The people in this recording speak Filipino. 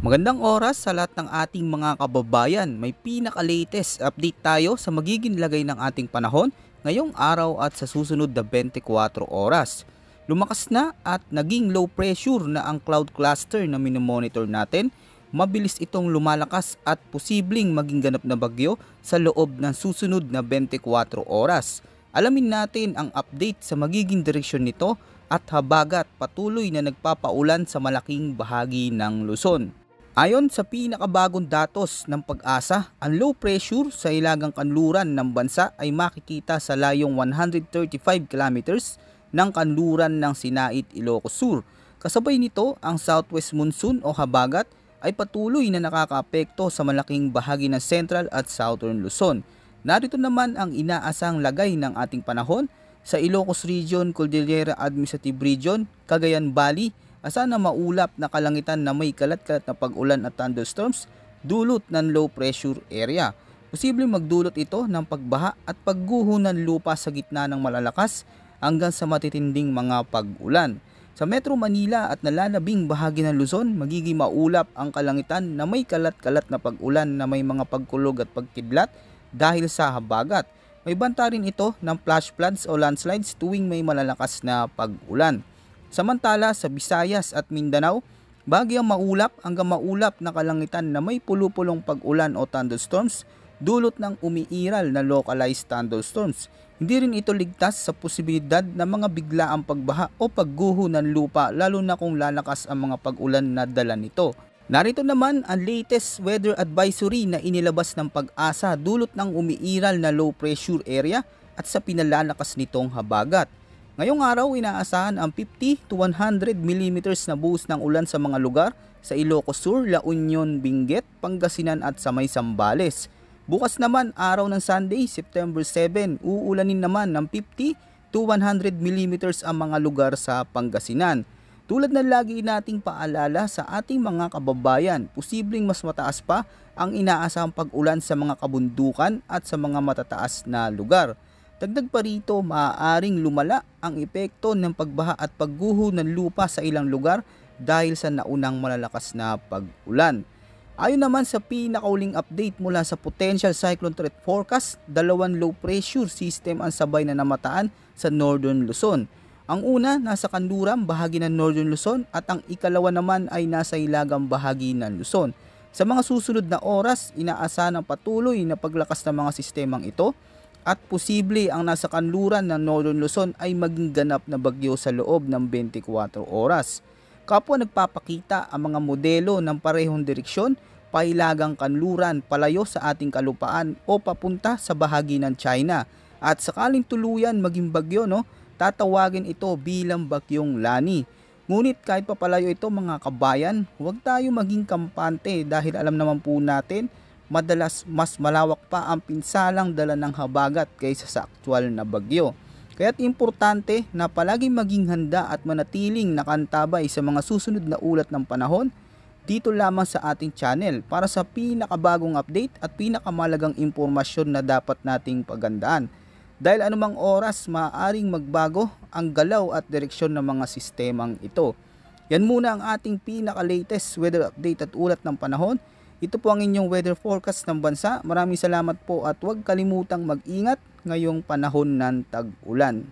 Magandang oras sa lahat ng ating mga kababayan. May pinaka-latest update tayo sa magiging lagay ng ating panahon ngayong araw at sa susunod na 24 oras. Lumakas na at naging low pressure na ang cloud cluster na minomonitor natin. Mabilis itong lumalakas at posibleng maging ganap na bagyo sa loob ng susunod na 24 oras. Alamin natin ang update sa magiging direksyon nito at habagat patuloy na nagpapaulan sa malaking bahagi ng Luzon. Ayon sa pinakabagong datos ng Pag-asa, ang low pressure sa ilagang kanluran ng bansa ay makikita sa layong 135 kilometers ng kanluran ng Sinait, Ilocos Sur. Kasabay nito, ang southwest monsoon o habagat ay patuloy na nakakaapekto sa malaking bahagi ng central at southern Luzon. Narito naman ang inaasang lagay ng ating panahon sa Ilocos Region, Cordillera Administrative Region, Cagayan Valley. Asahan na maulap na kalangitan na may kalat-kalat na pag-ulan at thunderstorms dulot ng low pressure area. Posibleng magdulot ito ng pagbaha at pagguho ng lupa sa gitna ng malalakas hanggang sa matitinding mga pag-ulan. Sa Metro Manila at nalalabing bahagi ng Luzon, magiging maulap ang kalangitan na may kalat-kalat na pag-ulan na may mga pagkulog at pagkidlat dahil sa habagat. May banta rin ito ng flash floods o landslides tuwing may malalakas na pag-ulan. Samantala sa Visayas at Mindanao, bahagyang maulap hanggang maulap na kalangitan na may pulupulong pag-ulan o thunderstorms dulot ng umiiral na localized thunderstorms. Hindi rin ito ligtas sa posibilidad na mga biglaang pagbaha o pagguho ng lupa lalo na kung lalakas ang mga pag-ulan na dala nito. Narito naman ang latest weather advisory na inilabas ng Pag-asa dulot ng umiiral na low pressure area at sa pinalalakas nitong habagat. Ngayong araw, inaasahan ang 50 to 100 mm na buhos ng ulan sa mga lugar sa Ilocos Sur, La Union, Benguet, Pangasinan at sa may Zambales. Bukas naman, araw ng Sunday, September 7, uulanin naman ng 50 to 100 mm ang mga lugar sa Pangasinan. Tulad ng lagi nating paalala sa ating mga kababayan, posibleng mas mataas pa ang inaasahang pag-ulan sa mga kabundukan at sa mga matataas na lugar. Dagdag pa rito, maaaring lumala ang epekto ng pagbaha at pagguho ng lupa sa ilang lugar dahil sa naunang malalakas na pag-ulan. Ayon naman sa pinakauling update mula sa Potential Cyclone Threat Forecast, dalawang low pressure system ang sabay na namataan sa Northern Luzon. Ang una nasa kanluran bahagi ng Northern Luzon at ang ikalawa naman ay nasa hilagang bahagi ng Luzon. Sa mga susunod na oras, inaasahan ang patuloy na paglakas ng mga sistemang ito at posible ang nasa kanluran ng Northern Luzon ay maging ganap na bagyo sa loob ng 24 oras. Kapwa nagpapakita ang mga modelo ng parehong direksyon, pahilagang kanluran palayo sa ating kalupaan o papunta sa bahagi ng China. At sakaling tuluyan maging bagyo, tatawagin ito bilang bagyong Lani. Ngunit kahit papalayo ito mga kabayan, huwag tayo maging kampante dahil alam naman po natin madalas mas malawak pa ang pinsalang dala ng habagat kaysa sa aktwal na bagyo. Kaya't importante na palaging maging handa at manatiling nakantabay sa mga susunod na ulat ng panahon dito lamang sa ating channel para sa pinakabagong update at pinakamalagang impormasyon na dapat nating pagandaan. Dahil anumang oras maaaring magbago ang galaw at direksyon ng mga sistemang ito. Yan muna ang ating pinaka-latest weather update at ulat ng panahon. Ito po ang inyong weather forecast ng bansa. Maraming salamat po at huwag kalimutang mag-ingat ngayong panahon ng tag-ulan.